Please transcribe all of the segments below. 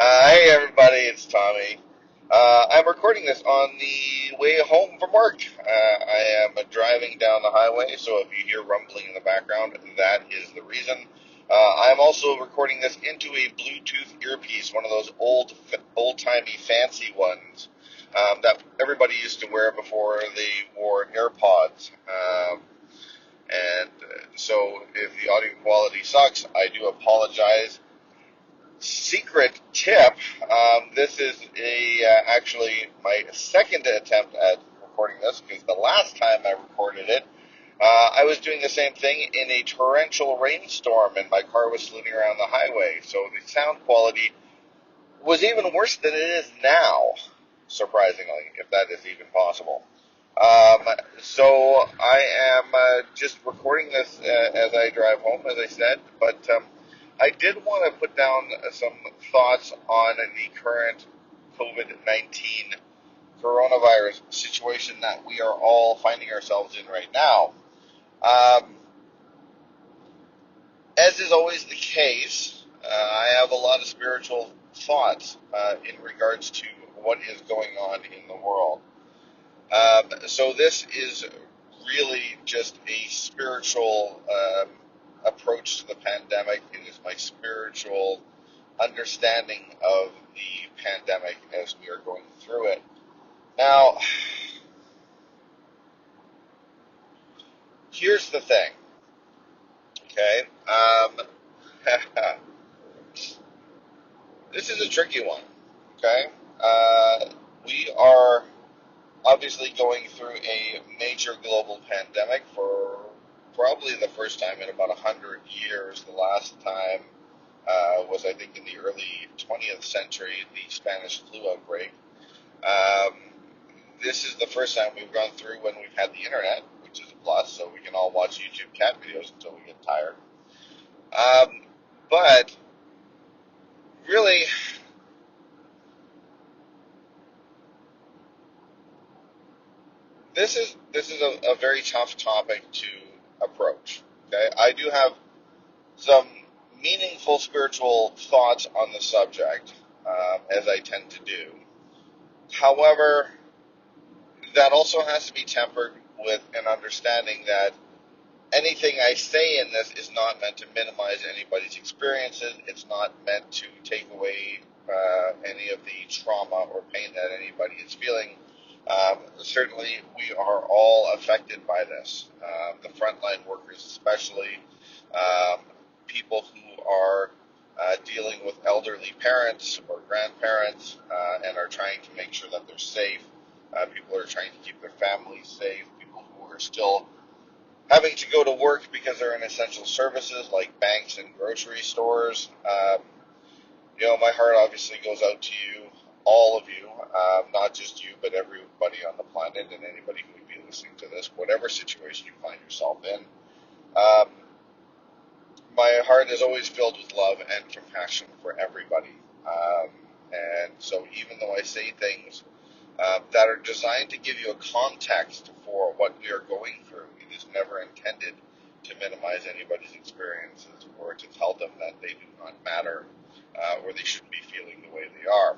Hey everybody, it's Tommy. I'm recording this on the way home from work. I am driving down the highway, so if you hear rumbling in the background, that is the reason. I'm also recording this into a Bluetooth earpiece, one of those old-timey fancy ones that everybody used to wear before they wore AirPods. So if the audio quality sucks, I do apologize. Secret tip, this is actually my second attempt at recording this, because the last time I recorded it, I was doing the same thing in a torrential rainstorm and my car was sliding around the highway, so the sound quality was even worse than it is now, surprisingly, if that is even possible. Um, so I am just recording this as I drive home, as I said, but I did want to put down some thoughts on the current COVID-19 coronavirus situation that we are all finding ourselves in right now. Um, as is always the case, I have a lot of spiritual thoughts in regards to what is going on in the world. So this is really just a spiritual approach to the pandemic. It is my spiritual understanding of the pandemic as we are going through it. Now, here's the thing, okay? This is a tricky one, okay? We are obviously going through a major global pandemic for probably the first time in about 100 years. The last time was, I think, in the early 20th century, the Spanish flu outbreak. Um, this is the first time we've gone through when we've had the internet, which is a plus, so we can all watch YouTube cat videos until we get tired. Um, but really, this is a very tough topic to approach. Okay, I do have some meaningful spiritual thoughts on the subject, as I tend to do. However, that also has to be tempered with an understanding that anything I say in this is not meant to minimize anybody's experiences. It's not meant to take away any of the trauma or pain that anybody is feeling. Certainly, we are all affected by this. The frontline workers, especially, um, people who are dealing with elderly parents or grandparents and are trying to make sure that they're safe. People are trying to keep their families safe. People who are still having to go to work because they're in essential services like banks and grocery stores. My heart obviously goes out to you, all of you, not just you, but everybody on the planet and anybody who would be listening to this, whatever situation you find yourself in. Um, my heart is always filled with love and compassion for everybody. And so even though I say things that are designed to give you a context for what we are going through, it is never intended to minimize anybody's experiences or to tell them that they do not matter or they shouldn't be feeling the way they are.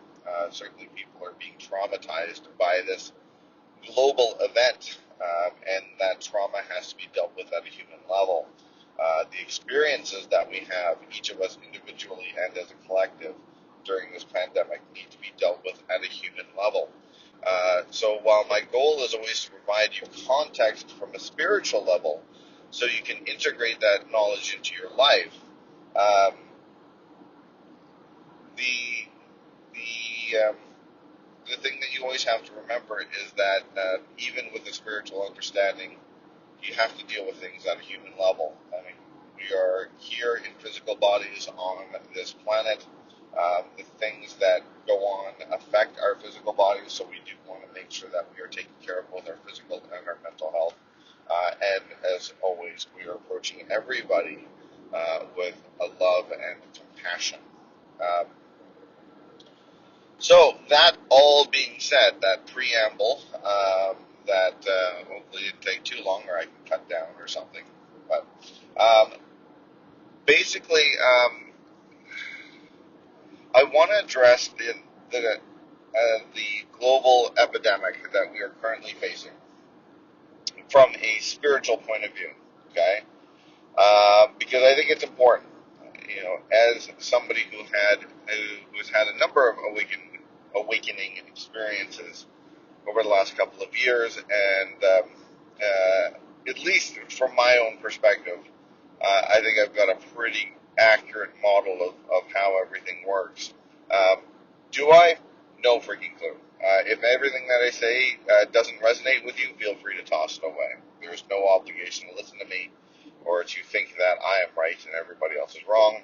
Certainly people are being traumatized by this global event, and that trauma has to be dealt with at a human level. The experiences that we have, each of us individually and as a collective during this pandemic, need to be dealt with at a human level. So while my goal is always to provide you context from a spiritual level so you can integrate that knowledge into your life, um, the the um, the thing that you always have to remember is that even with the spiritual understanding, you have to deal with things at a human level. I mean, we are here in physical bodies on this planet. The things that go on affect our physical bodies, so we do want to make sure that we are taking care of both our physical and our mental health. And as always, we are approaching everybody with a love and compassion. Um, so that all being said, that preamble, that hopefully didn't take too long, or I can cut down or something. But basically, I I want to address the global epidemic that we are currently facing from a spiritual point of view. Okay, because I think it's important. As somebody who has had a number of awakening experiences over the last couple of years, and at least from my own perspective, I think I've got a pretty accurate model of how everything works. Do I? No freaking clue. If everything that I say doesn't resonate with you, feel free to toss it away. There's no obligation to listen to me or to think that I am right and everybody else is wrong.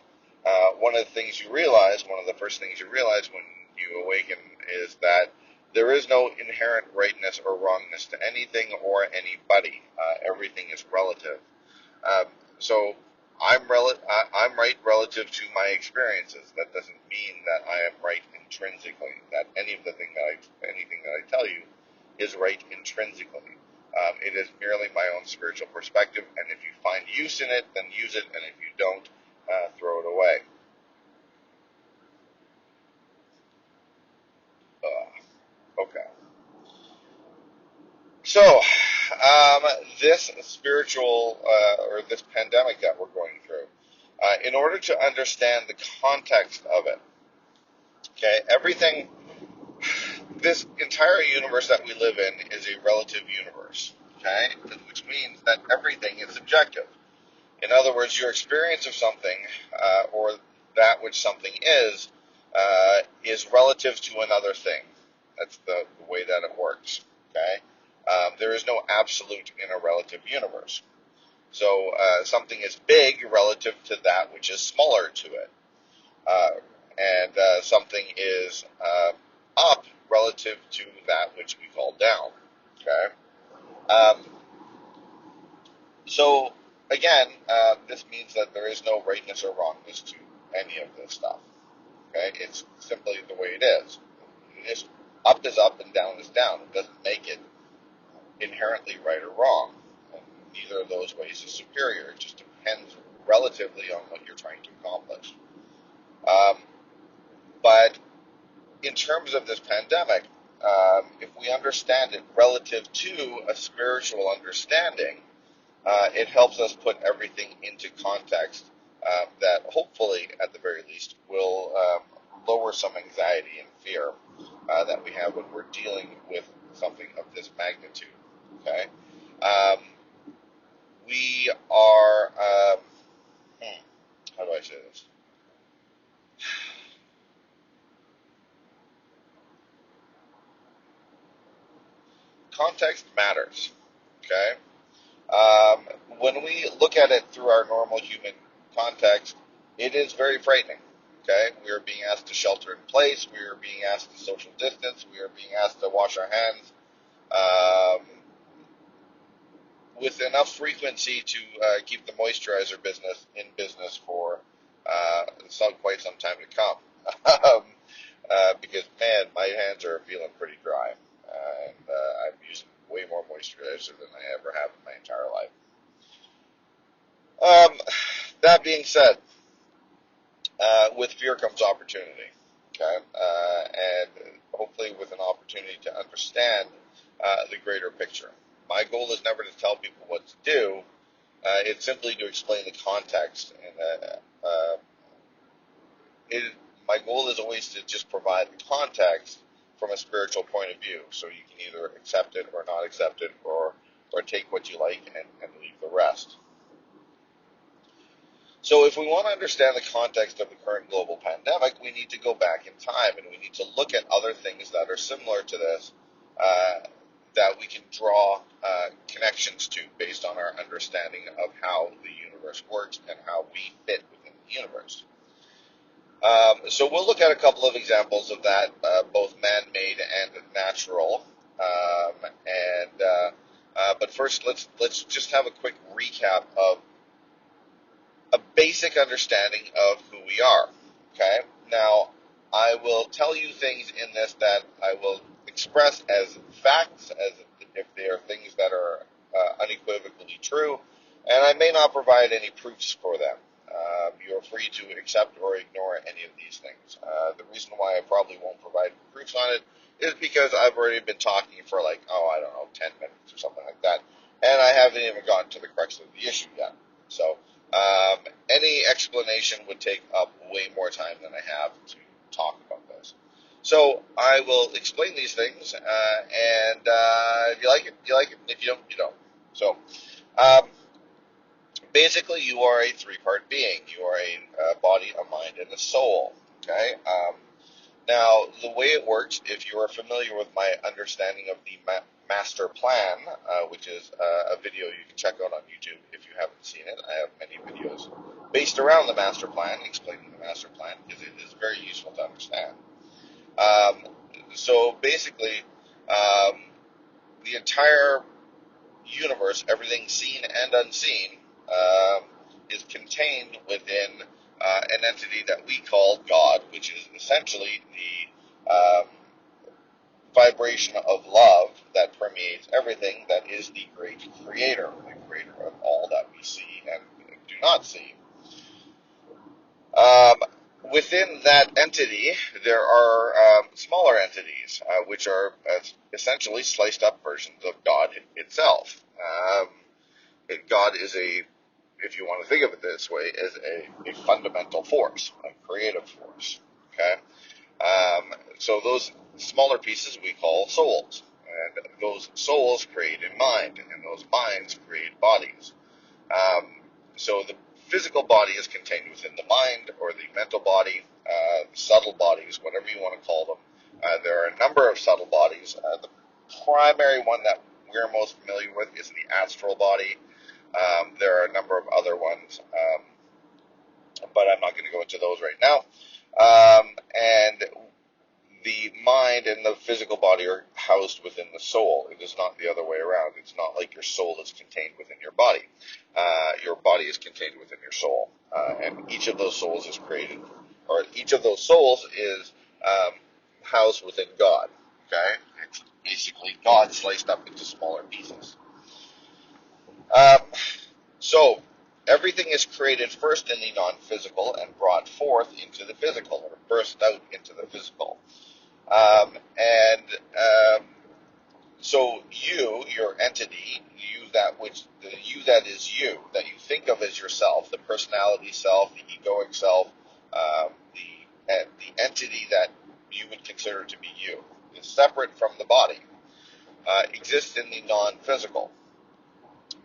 One of the first things you realize when you awaken is that there is no inherent rightness or wrongness to anything or anybody. Everything is relative. So I'm right relative to my experiences. That doesn't mean that I am right intrinsically. That anything that I tell you is right intrinsically. It is merely my own spiritual perspective, and if you find use in it, then use it, and if you don't, throw it away. Okay. So, this spiritual or this pandemic that we're going through, in order to understand the context of it, okay, this entire universe that we live in is a relative universe, okay, which means that everything is subjective. In other words, your experience of something, or that which something is relative to another thing. That's the way that it works, okay? There is no absolute in a relative universe. So something is big relative to that which is smaller to it. And something is up relative to that which we call down, okay? Um, so, again, this means that there is no rightness or wrongness to any of this stuff, okay? It's simply the way it is. Up is up and down is down. It doesn't make it inherently right or wrong. And neither of those ways is superior. It just depends relatively on what you're trying to accomplish. But in terms of this pandemic, if we understand it relative to a spiritual understanding, it helps us put everything into context that hopefully, at the very least, will lower some anxiety and fear that we have when we're dealing with something of this magnitude. Okay, we are. How do I say this? Context matters. Okay. When we look at it through our normal human context, it is very frightening. Okay, we are being asked to shelter in place. We are being asked to social distance. We are being asked to wash our hands with enough frequency to keep the moisturizer business in business for quite some time to come. Because man, my hands are feeling pretty dry, and I'm using way more moisturizer than I ever have in my entire life. That being said, with fear comes opportunity, okay, and hopefully with an opportunity to understand the greater picture. My goal is never to tell people what to do. It's simply to explain the context, and my goal is always to just provide the context from a spiritual point of view, so you can either accept it or not accept it, or take what you like and leave the rest. So if we want to understand the context of the current global pandemic, we need to go back in time, and we need to look at other things that are similar to this that we can draw connections to based on our understanding of how the universe works and how we fit within the universe. So we'll look at a couple of examples of that, both man-made and natural. But first, let's just have a quick recap of a basic understanding of who we are. Okay? Now, I will tell you things in this that I will express as facts, as if they are things that are unequivocally true, and I may not provide any proofs for them. You you're free to accept or ignore any of these things. The reason why I probably won't provide proofs on it is because I've already been talking for like, I don't know, 10 minutes or something like that, and I haven't even gotten to the crux of the issue yet. So any explanation would take up way more time than I have to talk about this. So I will explain these things, and if you like it, you like it. If you don't, you don't. So basically, you are a three-part being. You are a body, a mind, and a soul. Okay. Now, the way it works, if you are familiar with my understanding of the master plan, which is a video you can check out on YouTube if you haven't seen it. I have many videos based around the master plan, explaining the master plan, because it is very useful to understand. So basically, the entire universe, everything seen and unseen, is contained within an entity that we call God, which is essentially the vibration of love that permeates everything, that is the great creator, the creator of all that we see and do not see. Within that entity, there are smaller entities, which are essentially sliced up versions of God itself. God is if you want to think of it this way, is a fundamental force, a creative force. Okay, so those smaller pieces we call souls, and those souls create a mind, and those minds create bodies. So the physical body is contained within the mind, or the mental body, subtle bodies, whatever you want to call them. There are a number of subtle bodies. The primary one that we're most familiar with is the astral body. There are a number of other ones, but I'm not going to go into those right now. And the mind and the physical body are housed within the soul. It is not the other way around. It's not like your soul is contained within your body. Your body is contained within your soul. And each of those souls is created, or each of those souls is housed within God. Okay? It's basically God sliced up into smaller pieces. So, everything is created first in the non-physical and brought forth into the physical, or burst out into the physical. So you, your entity, the you that is you, that you think of as yourself, the personality self, the egoic self, the entity that you would consider to be you, is separate from the body, exists in the non-physical.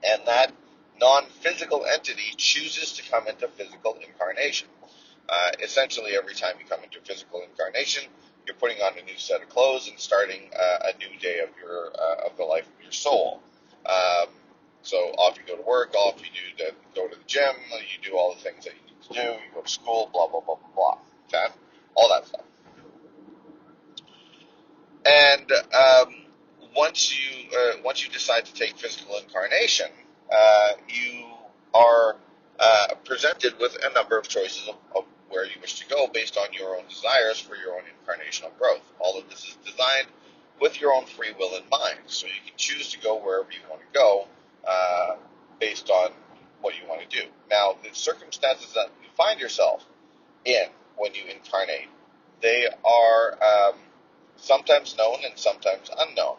And that non-physical entity chooses to come into physical incarnation. Essentially, every time you come into physical incarnation, you're putting on a new set of clothes and starting a new day of the life of your soul. So off you go to work, off you do to go to the gym, you do all the things that you need to do, you go to school, blah, blah, blah, blah, blah. Okay? All that stuff. And once you decide to take physical incarnation, you are presented with a number of choices of where you wish to go based on your own desires for your own incarnational growth. All of this is designed with your own free will in mind, so you can choose to go wherever you want to go based on what you want to do. Now, the circumstances that you find yourself in when you incarnate, they are sometimes known and sometimes unknown,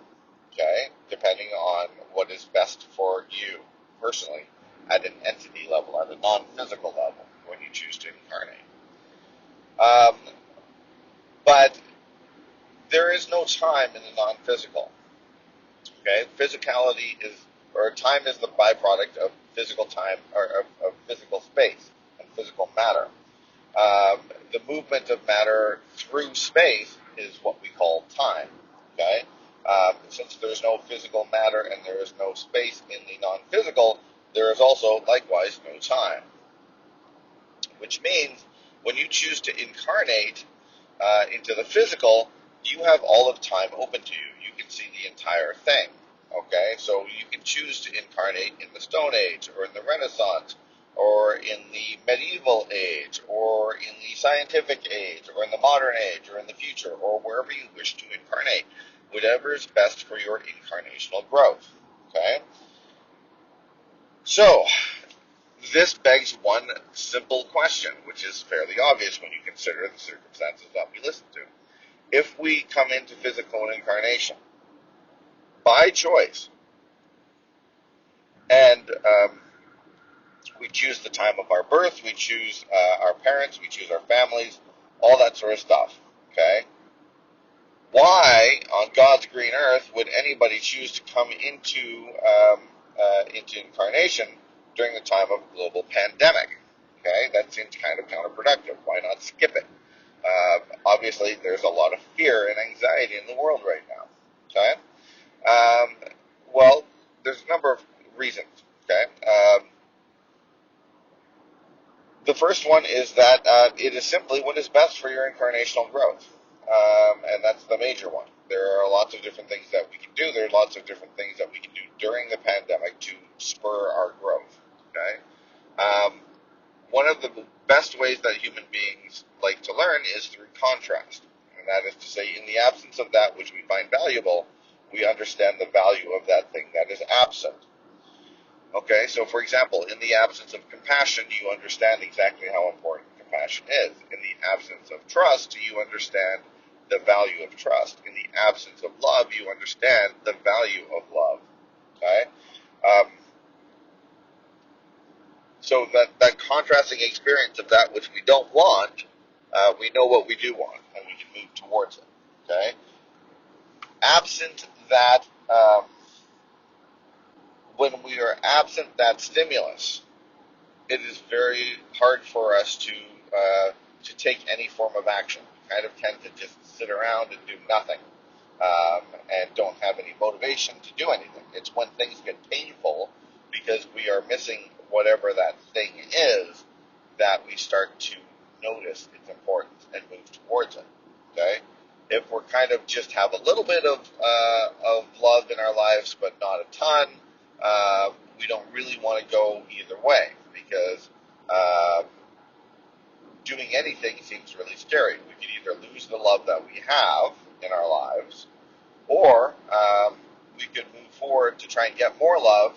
okay, depending on what is best for you personally at an entity level, at a non-physical level, when you choose to incarnate. But there is no time in the non-physical. Okay, physicality time is the byproduct of physical time, or of physical space and physical matter. The movement of matter through space is what we call time. Okay, since there's no physical matter and there is no space in the non-physical, there is also likewise no time. Which means when you choose to incarnate into the physical, you have all of time open to you. You can see the entire thing. Okay, so you can choose to incarnate in the Stone Age, or in the Renaissance, or in the medieval age, or in the scientific age, or in the modern age, or in the future, or wherever you wish to incarnate, whatever is best for your incarnational growth. Okay? So, this begs one simple question, which is fairly obvious when you consider the circumstances that we listen to. If we come into physical incarnation by choice, and we choose the time of our birth, we choose our parents, we choose our families, all that sort of stuff, okay? Why, on God's green earth, would anybody choose to come into incarnation during the time of a global pandemic? Okay, that seems kind of counterproductive. Why not skip it? Obviously, there's a lot of fear and anxiety in the world right now. Okay, well, there's a number of reasons. Okay, the first one is that it is simply what is best for your incarnational growth. And that's the major one. There are lots of different things that we can do. There are lots of different things that we can do during the pandemic to spur our growth. Okay. One of the best ways that human beings like to learn is through contrast, and that is to say, in the absence of that which we find valuable, we understand the value of that thing that is absent. Okay, so for example, in the absence of compassion, you understand exactly how important compassion is. In the absence of trust, you understand the value of trust. In the absence of love, you understand the value of love. Okay? So that contrasting experience of that which we don't want, we know what we do want, and we can move towards it. Okay? Absent that, when we are absent that stimulus, it is very hard for us to take any form of action. We kind of tend to just sit around and do nothing, and don't have any motivation to do anything. It's when things get painful because we are missing whatever that thing is that we start to notice its importance and move towards it. Okay, if we're kind of just have a little bit of love in our lives but not a ton, we don't really want to go either way, because doing anything seems really scary. We could either lose the love that we have in our lives, or we could move forward to try and get more love,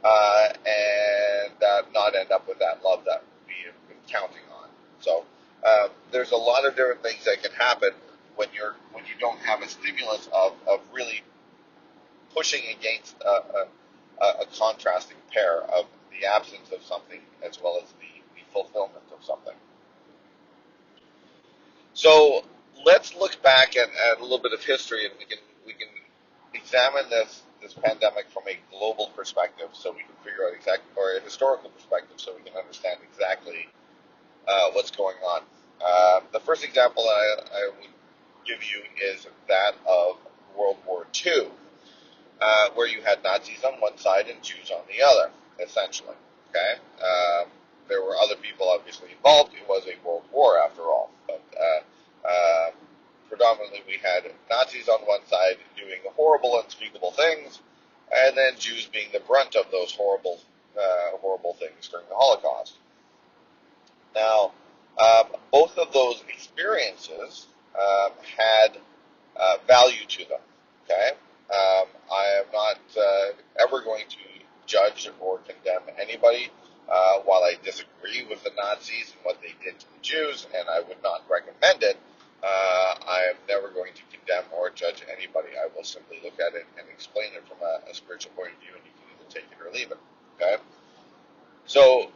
and not end up with that love that we have been counting on. So there's a lot of different things that can happen when you don't have a stimulus of really pushing against a contrasting pair of the absence of something as well as the fulfillment of something. So let's look back at a little bit of history, and we can examine this pandemic from a global perspective, so we can figure out or a historical perspective, so we can understand exactly what's going on. The first example I would give you is that of World War II, where you had Nazis on one side and Jews on the other, essentially. Okay, there were other people obviously involved. It was a world war after all, but predominantly we had Nazis on one side doing horrible, unspeakable things, and then Jews being the brunt of those horrible things during the Holocaust. Now, both of those experiences had value to them. Okay, I am not ever going to judge or condemn anybody. While I disagree with the Nazis and what they did to the Jews, and I would not recommend it, I am never going to condemn or judge anybody. I will simply look at it and explain it from a spiritual point of view, and you can either take it or leave it. Okay? So,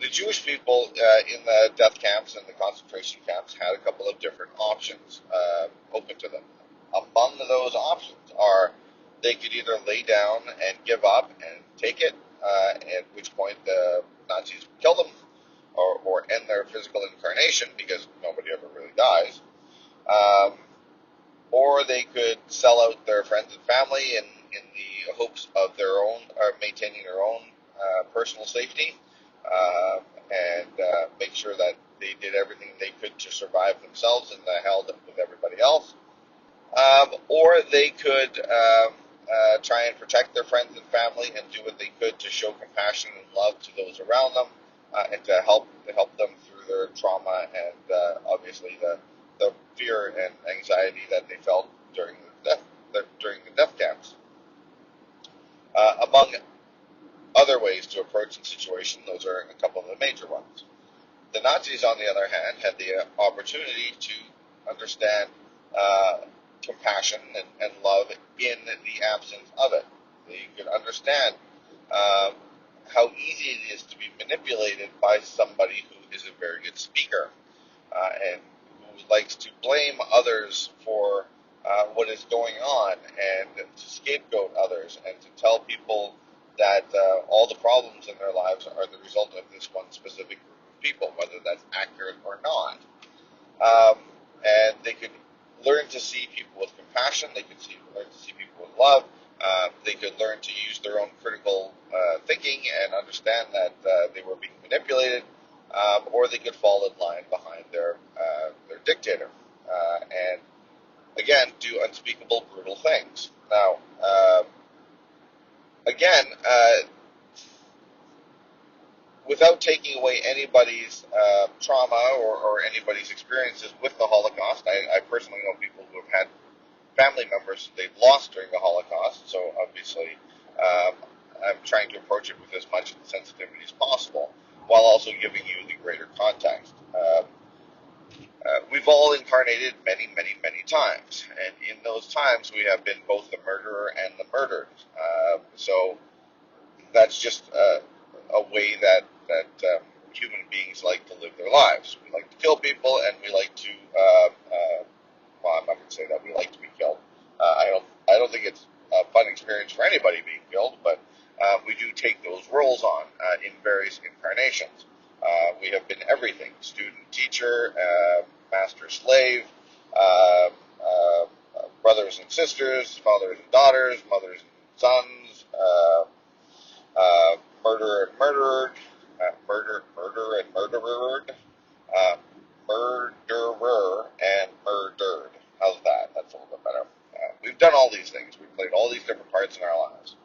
the Jewish people in the death camps and the concentration camps had a couple of different options open to them. Among those options are they could either lay down and give up and take it, at which point the Nazis would kill them, or end their physical incarnation, because nobody ever really dies, or they could sell out their friends and family in the hopes of their own, or maintaining their own personal safety, and make sure that they did everything they could to survive themselves in the hell with everybody else. Or they could try and protect their friends and family and do what they could to show compassion and love to those around them, and to help them through their trauma and obviously the fear and anxiety that they felt during the death camps. Among other ways to approach the situation. Those are a couple of the major ones. The Nazis, on the other hand, had the opportunity to understand compassion and love in the absence of it. They could understand how easy it is to be manipulated by somebody who is a very good speaker and who likes to blame others for what is going on and to scapegoat others and to tell people that all the problems in their lives are the result of this one specific group of people, whether that's accurate or not. And they could learn to see people with compassion. They could learn to see people with love. They could learn to use their own critical thinking and understand that they were being manipulated, or they could fall in line behind their dictator, and again do unspeakable, brutal things. Now, again, without taking away anybody's trauma or anybody's experiences with the Holocaust, I personally know people who have had family members they've lost during the Holocaust, so obviously I'm trying to approach it with as much sensitivity as possible, while also giving you the greater context. We've all incarnated many, many, many times, and in those times we have been both the murderer and the murdered. So that's just a way that human beings like to live their lives. We like to kill people, and we like to well, I'm not going to say that we like to be killed. I don't think it's a fun experience for anybody being killed, but we do take those roles on in various incarnations. We have been everything: student, teacher, master, slave, brothers and sisters, fathers and daughters, mothers and sons, murderer and murdered, murder and murdered, murderer and murdered. How's that? That's a little bit better. We've done all these things. We've played all these different parts in our lives.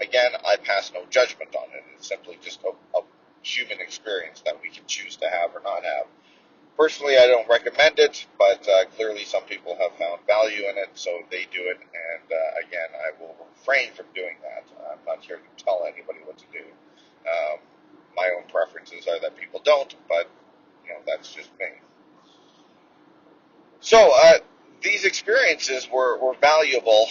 Again, I pass no judgment on it. It's simply just a human experience that we can choose to have or not have. Personally, I don't recommend it, but clearly some people have found value in it, so they do it. And again, I will refrain from doing that. I'm not here to tell anybody what to do. My own preferences are that people don't, but that's just me. So these experiences were valuable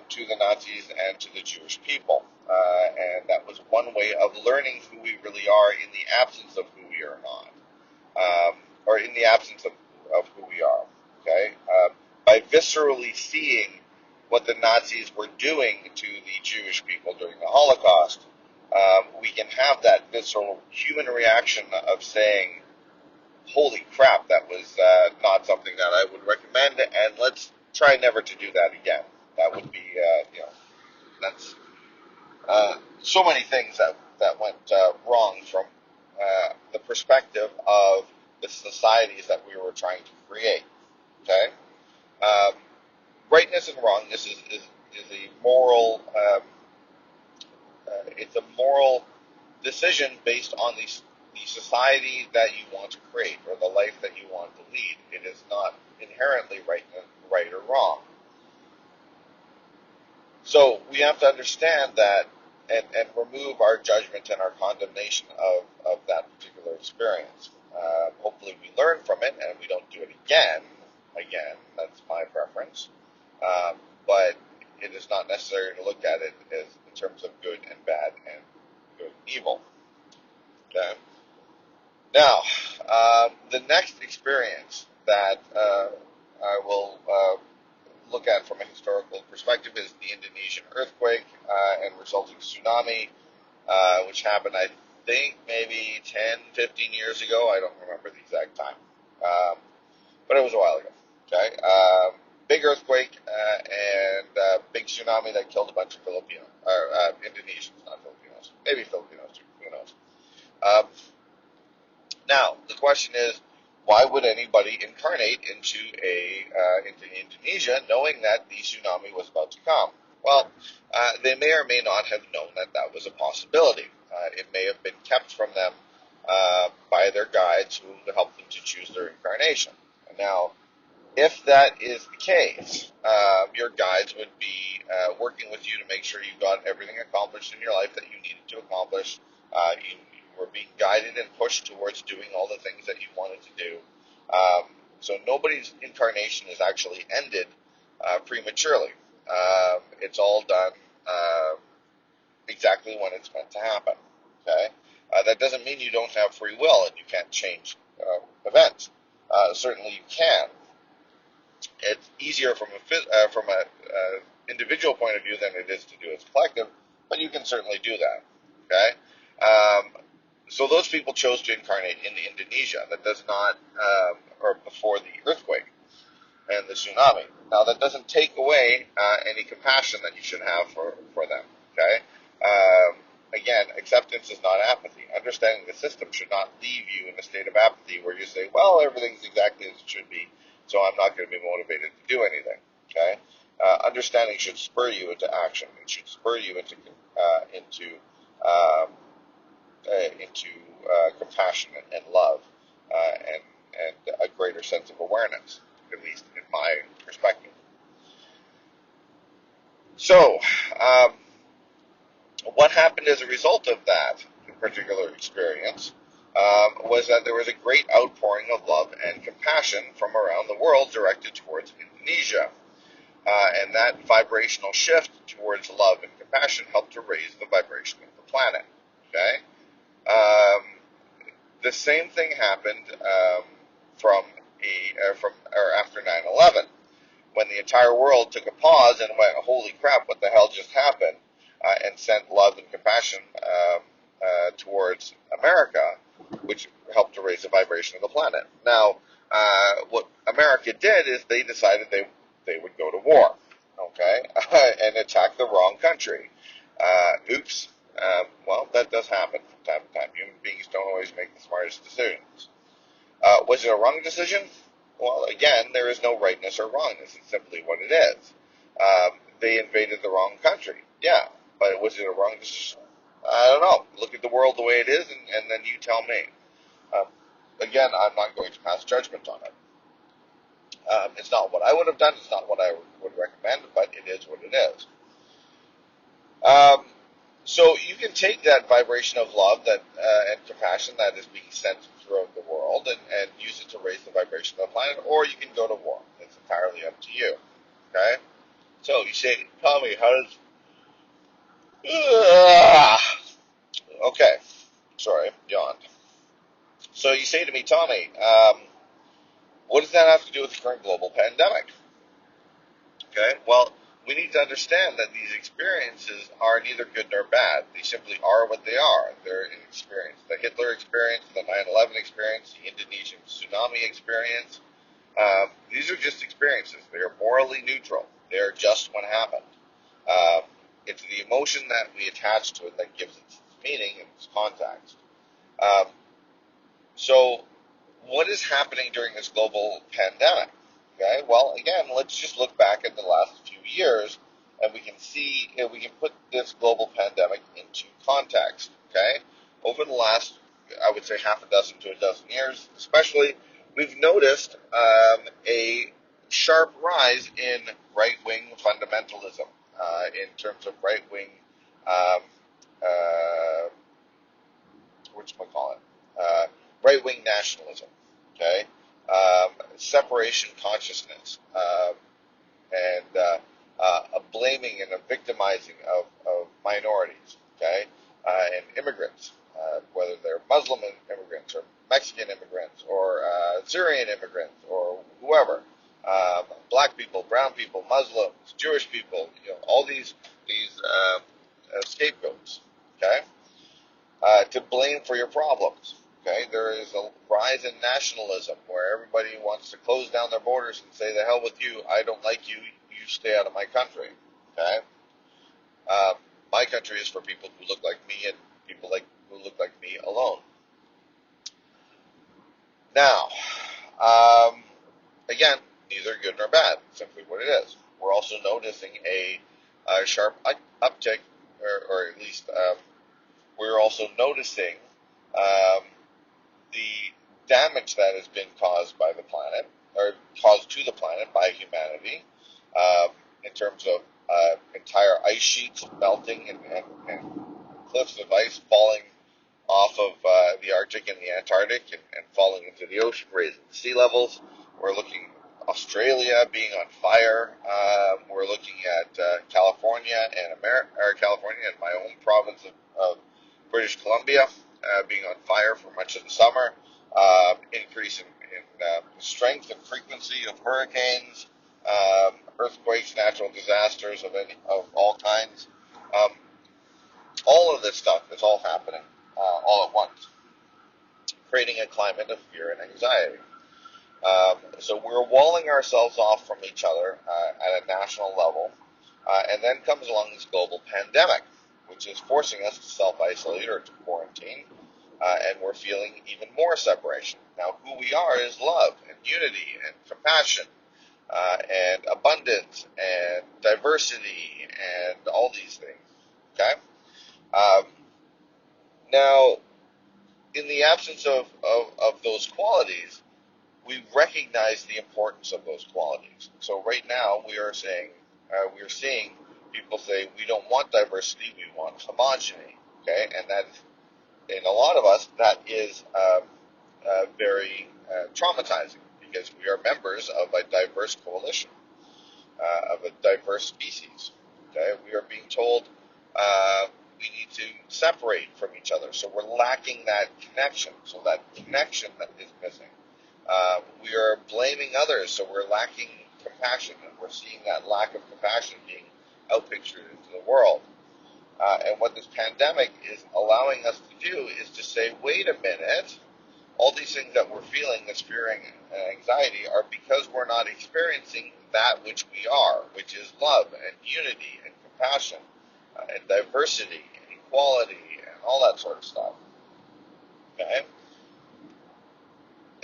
to the Nazis and to the Jewish people, and that was one way of learning who we really are in the absence of who we are not, or in the absence of who we are. Okay, by viscerally seeing what the Nazis were doing to the Jewish people during the Holocaust, we can have that visceral human reaction of saying, holy crap, that was not something that I would recommend, and let's try never to do that again. That would be, that's so many things that went wrong from the perspective of the societies that we were trying to create. Okay, rightness and wrongness is a moral. It's a moral decision based on the society that you want to create or the life that you want to lead. It is not inherently right or wrong. So we have to understand that and remove our judgment and our condemnation of that particular experience. Hopefully we learn from it and we don't do it again. Again, that's my preference. But it is not necessary to look at it as in terms of good and bad and good and evil. Okay. Now, the next experience that I will look at from a historical perspective is the Indonesian earthquake and resulting tsunami, which happened, I think, maybe 10, 15 years ago. I don't remember the exact time, but it was a while ago. Okay, big earthquake and big tsunami that killed a bunch of Filipinos, or Indonesians, not Filipinos, maybe Filipinos too. Who knows? Now, the question is, why would anybody incarnate into Indonesia knowing that the tsunami was about to come? Well, they may or may not have known that that was a possibility. It may have been kept from them by their guides who helped them to choose their incarnation. Now, if that is the case, your guides would be working with you to make sure you got everything accomplished in your life that you needed to accomplish. You were being guided and pushed towards doing all the things that you wanted to do. So nobody's incarnation is actually ended prematurely. It's all done exactly when it's meant to happen. Okay, that doesn't mean you don't have free will and you can't change events. Certainly you can. It's easier from a individual point of view than it is to do as a collective, but you can certainly do that. Okay, so those people chose to incarnate in Indonesia. That does not, or before the earthquake and the tsunami. Now that doesn't take away any compassion that you should have for them. Okay, again, acceptance is not apathy. Understanding the system should not leave you in a state of apathy where you say, "Well, everything's exactly as it should be, so I'm not going to be motivated to do anything." Okay, understanding should spur you into action. It should spur you into um, compassion and love and a greater sense of awareness, at least in my perspective. So, what happened as a result of that particular experience was that there was a great outpouring of love and compassion from around the world directed towards Indonesia. And that vibrational shift towards love and compassion helped to raise the vibration of the planet. Okay? The same thing happened after 9/11, when the entire world took a pause and went, "Holy crap! What the hell just happened?" And sent love and compassion towards America, which helped to raise the vibration of the planet. Now, what America did is they decided they would go to war, okay, and attack the wrong country. Oops. Well, that does happen from time to time. Human beings don't always make the smartest decisions. Was it a wrong decision? Well, again, there is no rightness or wrongness. It's simply what it is. They invaded the wrong country. Yeah, but was it a wrong decision? I don't know. Look at the world the way it is, and then you tell me. Again, I'm not going to pass judgment on it. It's not what I would have done. It's not what I would recommend, but it is what it is. So you can take that vibration of love and compassion that is being sent throughout the world and use it to raise the vibration of the planet, or you can go to war. It's entirely up to you. Okay? So you say, Tommy, how does... Okay. Sorry, yawned. So you say to me, Tommy, what does that have to do with the current global pandemic? Okay? Well, we need to understand that these experiences are neither good nor bad. They simply are what they are. They're an experience. The Hitler experience, the 9/11 experience, the Indonesian tsunami experience, these are just experiences. They are morally neutral. They are just what happened. It's the emotion that we attach to it that gives it its meaning and its context. Um, so, what is happening during this global pandemic? Okay, well, again, let's just look back at the last few years, and we can see, we can put this global pandemic into context. Okay, over the last, I would say, half a dozen to a dozen years, especially, we've noticed a sharp rise in right-wing fundamentalism, in terms of right-wing, um, uh, whatchamacallit, right-wing nationalism. Okay, separation consciousness, and a blaming and a victimizing of minorities, okay, and immigrants, whether they're Muslim immigrants or Mexican immigrants or Syrian immigrants or whoever, black people, brown people, Muslims, Jewish people, all these scapegoats, okay, to blame for your problems. Okay, there is a rise in nationalism where everybody wants to close down their borders and say, "The hell with you! I don't like you. You stay out of my country." Okay, my country is for people who look like me and people who look like me alone. Now, again, neither good nor bad. Simply what it is. We're also noticing a sharp uptick, or at least we're also noticing um, the damage that has been caused by the planet, or caused to the planet by humanity, in terms of entire ice sheets melting and cliffs of ice falling off of the Arctic and the Antarctic and falling into the ocean, raising sea levels. We're looking at Australia being on fire. We're looking at California and my own province of British Columbia being on fire for much of the summer. Increase in strength and frequency of hurricanes, earthquakes, natural disasters of all kinds. Um, all of this stuff is all happening all at once, creating a climate of fear and anxiety. So we're walling ourselves off from each other at a national level, and then comes along this global pandemic, which is forcing us to self-isolate or to quarantine, and we're feeling even more separation. Now, who we are is love and unity and compassion and abundance and diversity and all these things. Okay? Um, Now, in the absence of those qualities, we recognize the importance of those qualities. So right now we are seeing people say we don't want diversity, we want homogeny. Okay, and that in a lot of us that is very traumatizing because we are members of a diverse coalition, of a diverse species. Okay, we are being told we need to separate from each other, so we're lacking that connection. So that connection that is missing. We are blaming others, so we're lacking compassion, and we're seeing that lack of compassion being outpictured into the world. And what this pandemic is allowing us to do is to say, wait a minute, all these things that we're feeling, this fear and anxiety, are because we're not experiencing that which we are, which is love and unity and compassion and diversity and equality and all that sort of stuff. Okay?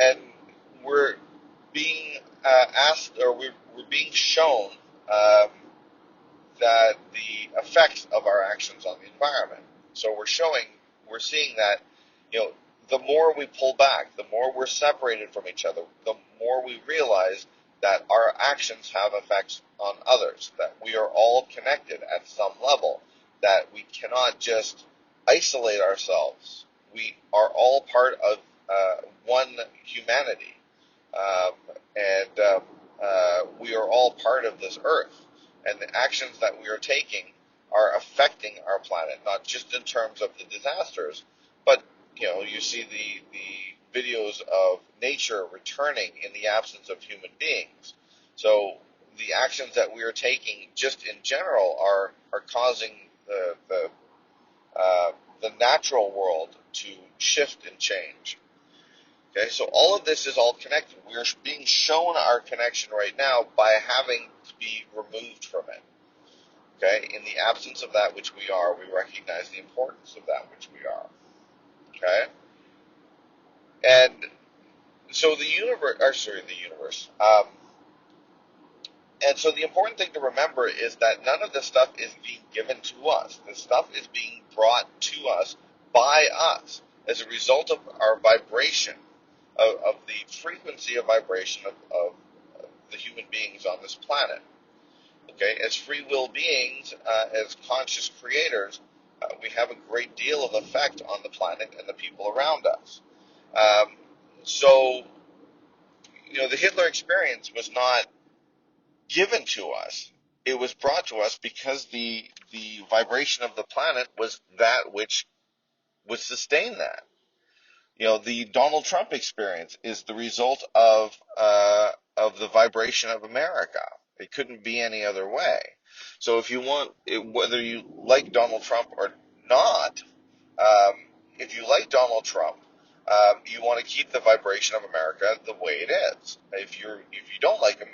And we're being asked, or we're being shown that the effects of our actions on the environment. So we're seeing that, the more we pull back, the more we're separated from each other, the more we realize that our actions have effects on others, that we are all connected at some level, that we cannot just isolate ourselves. We are all part of one humanity, and we are all part of this earth, and the actions that we are taking are affecting our planet, not just in terms of the disasters, but you see the videos of nature returning in the absence of human beings. So the actions that we are taking just in general are causing the natural world to shift and change. Okay, so all of this is all connected. We are being shown our connection right now by having to be removed from it. Okay, in the absence of that which we are, we recognize the importance of that which we are. Okay, and so the universe. And so the important thing to remember is that none of this stuff is being given to us. This stuff is being brought to us by us as a result of our vibration, of the frequency of vibration of the human beings on this planet. Okay, as free will beings, as conscious creators, we have a great deal of effect on the planet and the people around us. So, the Hitler experience was not given to us. It was brought to us because the vibration of the planet was that which would sustain that. The Donald Trump experience is the result of the vibration of America. It couldn't be any other way. So if you want, whether you like Donald Trump or not, if you like Donald Trump, you want to keep the vibration of America the way it is. If you don't like him,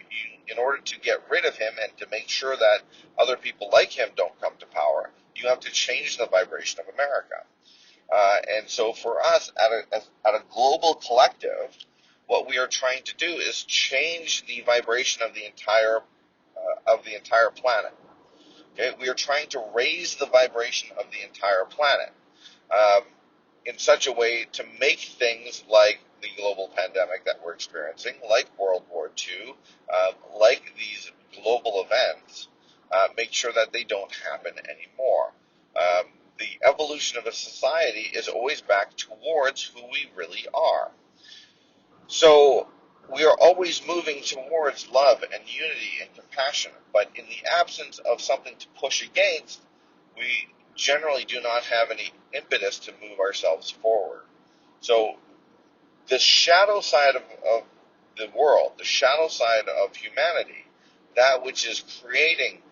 in order to get rid of him and to make sure that other people like him don't come to power, you have to change the vibration of America. And so for us, at a global collective, what we are trying to do is change the vibration of the entire planet. Okay, we are trying to raise the vibration of the entire planet in such a way to make things like the global pandemic that we're experiencing, like World War II, like these global events, make sure that they don't happen anymore. The evolution of a society is always back towards who we really are. So we are always moving towards love and unity and compassion, but in the absence of something to push against, we generally do not have any impetus to move ourselves forward. So the shadow side of the world, the shadow side of humanity, that which is creating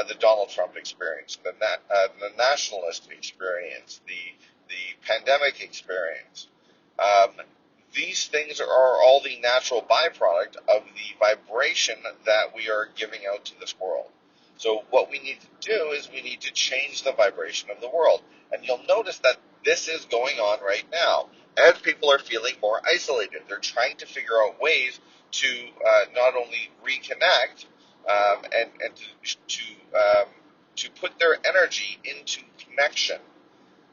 the Donald Trump experience, the nationalist experience, the pandemic experience. These things are all the natural byproduct of the vibration that we are giving out to this world. So what we need to do is we need to change the vibration of the world. And you'll notice that this is going on right now. As people are feeling more isolated, they're trying to figure out ways to not only reconnect and to put their energy into connection.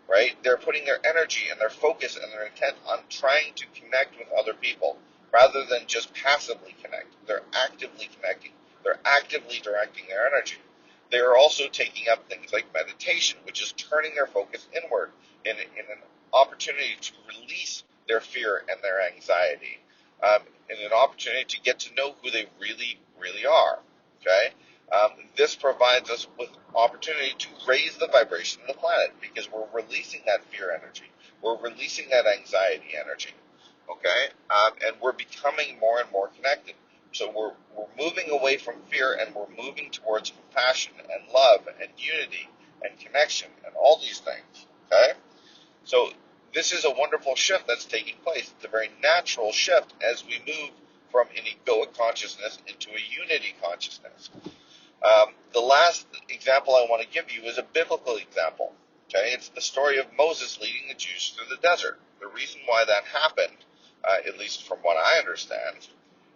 Right? They're putting their energy and their focus and their intent on trying to connect with other people rather than just passively connect. They're actively connecting. They're actively directing their energy. They are also taking up things like meditation, which is turning their focus inward in an opportunity to release their fear and their anxiety, in an opportunity to get to know who they really, really are. Okay? This provides us with opportunity to raise the vibration of the planet because we're releasing that fear energy. We're releasing that anxiety energy. Okay? And we're becoming more and more connected. So we're moving away from fear and we're moving towards compassion and love and unity and connection and all these things. Okay? So this is a wonderful shift that's taking place. It's a very natural shift as we move from an egoic consciousness into a unity consciousness. The last example I want to give you is a biblical example. Okay, it's the story of Moses leading the Jews through the desert. The reason why that happened, at least from what I understand,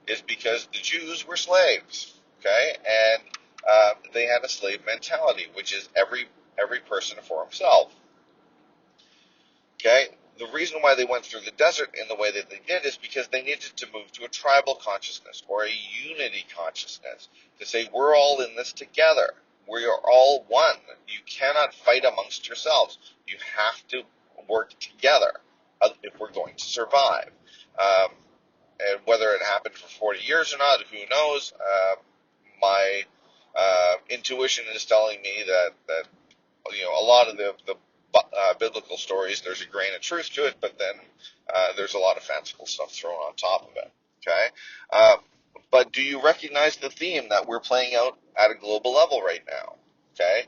is because the Jews were slaves. Okay, and they had a slave mentality, which is every person for himself. Okay, the reason why they went through the desert in the way that they did is because they needed to move to a tribal consciousness or a unity consciousness to say we're all in this together. We are all one. You cannot fight amongst yourselves. You have to work together if we're going to survive. And whether it happened for 40 years or not, who knows? My intuition is telling me that a lot of the biblical stories, there's a grain of truth to it, but then there's a lot of fanciful stuff thrown on top of it. Okay, but do you recognize the theme that we're playing out at a global level right now? Okay,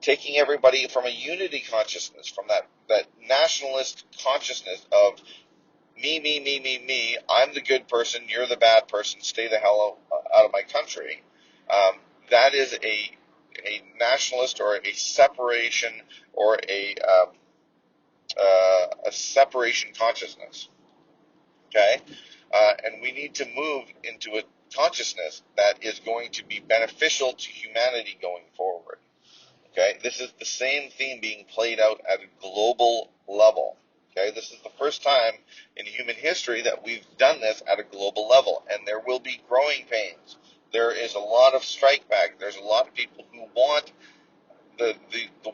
taking everybody from a unity consciousness, from that nationalist consciousness of me, I'm the good person, you're the bad person, stay the hell out of my country. That is a nationalist or a separation or a separation consciousness. Okay, and we need to move into a consciousness that is going to be beneficial to humanity going forward. Okay, this is the same theme being played out at a global level. Okay, this is the first time in human history that we've done this at a global level, and there will be growing pains. There is a lot of strike back. There's a lot of people who want the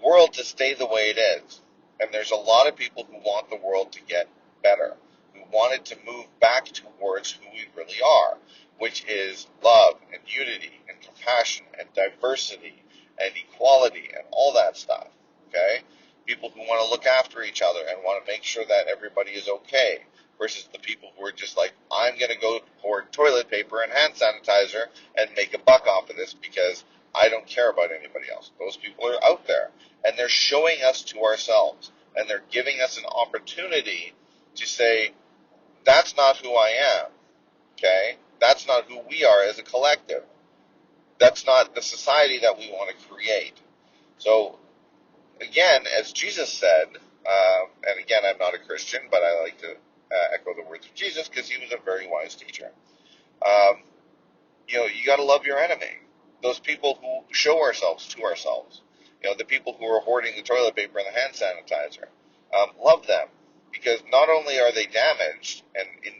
world to stay the way it is, and there's a lot of people who want the world to get better, who want it to move back towards who we really are, which is love and unity and compassion and diversity and equality and all that stuff. Okay, people who want to look after each other and want to make sure that everybody is okay, versus the people who are just like, I'm going to go hoard toilet paper and hand sanitizer and make a buck off of this because I don't care about anybody else. Those people are out there, and they're showing us to ourselves, and they're giving us an opportunity to say, that's not who I am, okay? That's not who we are as a collective. That's not the society that we want to create. So, again, as Jesus said, and again, I'm not a Christian, but I like to echo the words of Jesus because he was a very wise teacher. You got to love your enemy. Those people who show ourselves to ourselves. The people who are hoarding the toilet paper and the hand sanitizer. Love them, because not only are they damaged and in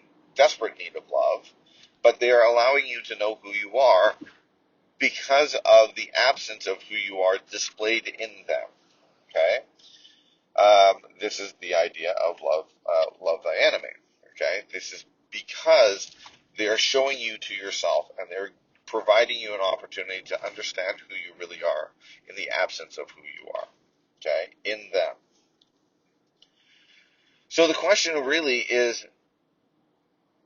but they are allowing you to know who you are because of the absence of who you are displayed in them. Okay? This is the idea of love thy enemy. Okay? This is because they are showing you to yourself, and they're providing you an opportunity to understand who you really are in the absence of who you are. Okay? In them. So the question really is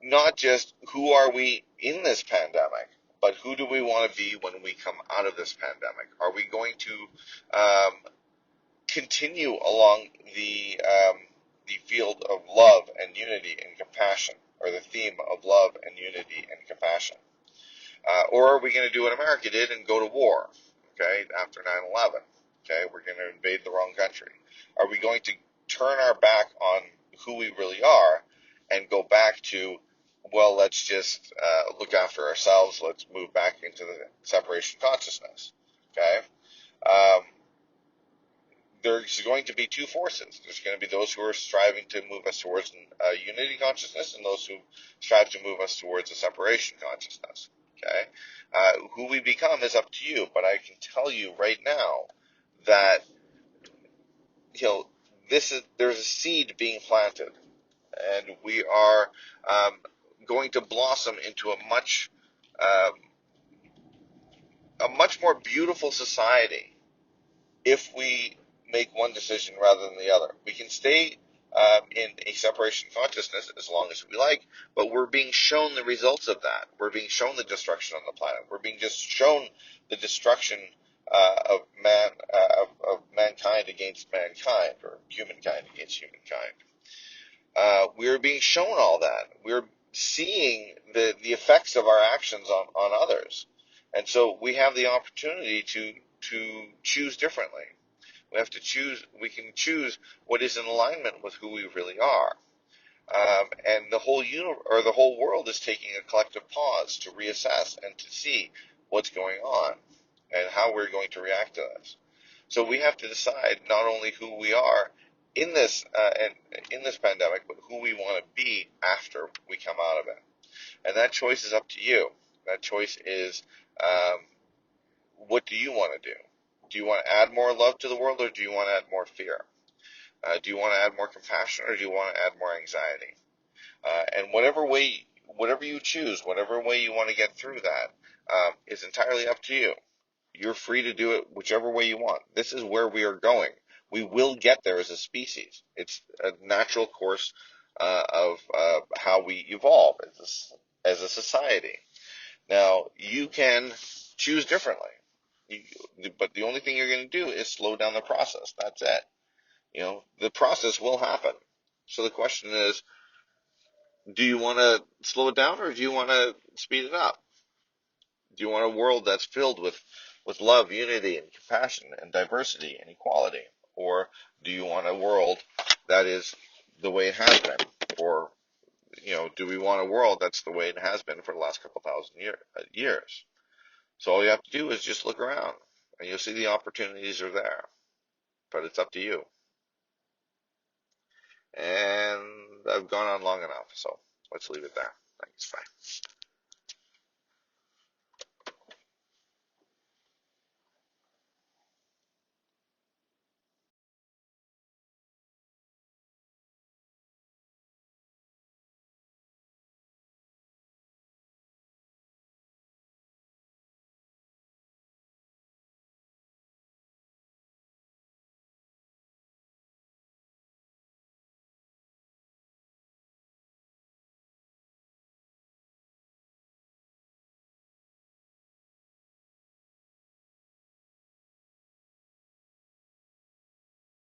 not just who are we in this pandemic, but who do we want to be when we come out of this pandemic? Are we going to continue along the field of love and unity and compassion, or the theme of love and unity and compassion? Or are we going to do what America did and go to war, okay, after 9/11? Okay, we're going to invade the wrong country. Are we going to turn our back on who we really are and go back to, well, let's just look after ourselves, let's move back into the separation consciousness, okay? There's going to be two forces. There's going to be those who are striving to move us towards unity consciousness, and those who strive to move us towards a separation consciousness. Okay, who we become is up to you, but I can tell you right now that there's a seed being planted, and we are going to blossom into um, a much more beautiful society if we make one decision rather than the other. We can stay in a separation consciousness as long as we like, but we're being shown the results of that. We're being shown the destruction on the planet. We're being just shown the destruction of mankind against mankind, or humankind against humankind. We're being shown all that. We're seeing the effects of our actions on others. And so we have the opportunity to choose differently. We have to choose. We can choose what is in alignment with who we really are, and the whole world is taking a collective pause to reassess and to see what's going on and how we're going to react to this. So we have to decide not only who we are in this and in this pandemic, but who we want to be after we come out of it. And that choice is up to you. That choice is, what do you want to do? Do you want to add more love to the world, or do you want to add more fear? Do you want to add more compassion, or do you want to add more anxiety? And whatever you choose, whatever way you want to get through that, is entirely up to you. You're free to do it whichever way you want. This is where we are going. We will get there as a species. It's a natural course of how we evolve as a society. Now, you can choose differently. But the only thing you're going to do is slow down the process. That's it. The process will happen. So the question is, do you want to slow it down, or do you want to speed it up? Do you want a world that's filled with love, unity, and compassion, and diversity and equality? Or do you want a world that is the way it has been? Or, do we want a world that's the way it has been for the last couple thousand years? So all you have to do is just look around, and you'll see the opportunities are there. But it's up to you. And I've gone on long enough, so let's leave it there. Thanks. Bye.